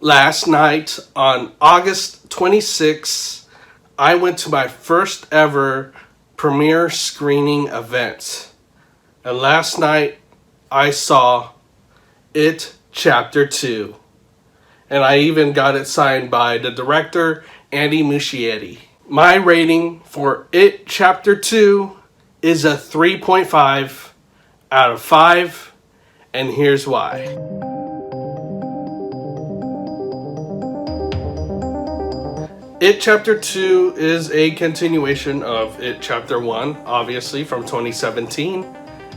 Last night on August 26th, I went to my first ever premiere screening event. And last night I saw It Chapter 2. And I even got it signed by the director, Andy Muschietti. My rating for It Chapter 2 is a 3.5 out of 5, and here's why. It Chapter 2 is a continuation of It Chapter 1, obviously from 2017,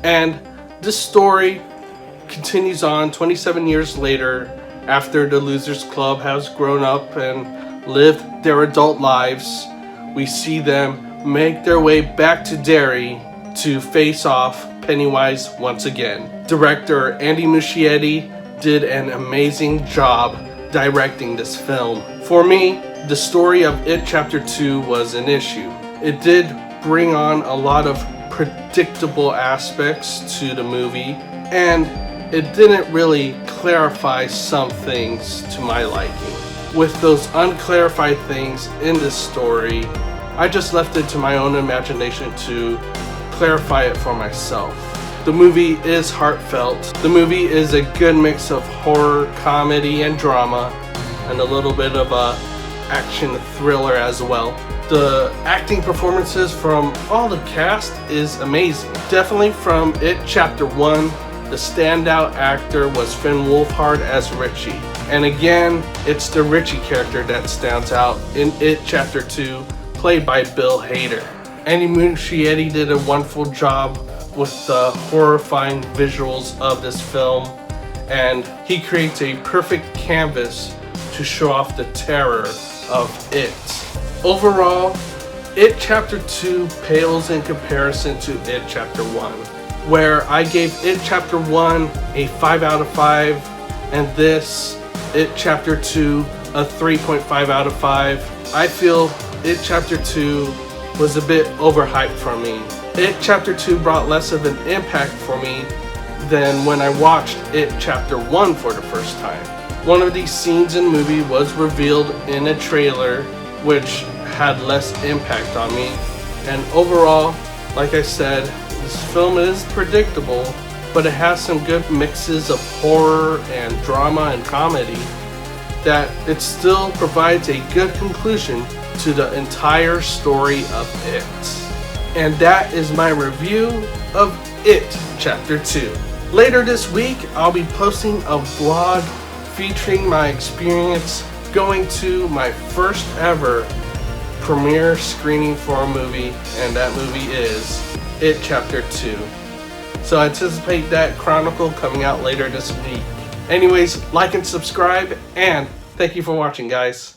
and this story continues on 27 years later after the Losers Club has grown up and lived their adult lives. We see them make their way back to Derry to face off Pennywise once again. Director Andy Muschietti did an amazing job directing this film. For me, the story of It Chapter 2 was an issue. It did bring on a lot of predictable aspects to the movie, and it didn't really clarify some things to my liking. With those unclarified things in this story, I just left it to my own imagination to clarify it for myself. The movie is heartfelt. The movie is a good mix of horror, comedy, and drama, and a little bit of a action thriller as well. The acting performances from all the cast is amazing. Definitely from It Chapter 1, the standout actor was Finn Wolfhard as Richie. And again, it's the Richie character that stands out in It Chapter 2, played by Bill Hader. Andy Muschietti did a wonderful job with the horrifying visuals of this film, and he creates a perfect canvas to show off the terror of it. Overall, It Chapter 2 pales in comparison to It Chapter 1, where I gave It Chapter 1 a 5 out of 5, and this, It Chapter 2, a 3.5 out of 5. I feel It Chapter 2 was a bit overhyped for me. It Chapter 2 brought less of an impact for me than when I watched It Chapter 1 for the first time. One of these scenes in the movie was revealed in a trailer, which had less impact on me. And overall, like I said, this film is predictable, but it has some good mixes of horror and drama and comedy that it still provides a good conclusion to the entire story of it. And that is my review of It Chapter 2. Later this week, I'll be posting a vlog featuring my experience going to my first ever premiere screening for a movie, and that movie is It Chapter 2. So anticipate that chronicle coming out later this week. Anyways, like and subscribe, and thank you for watching, guys.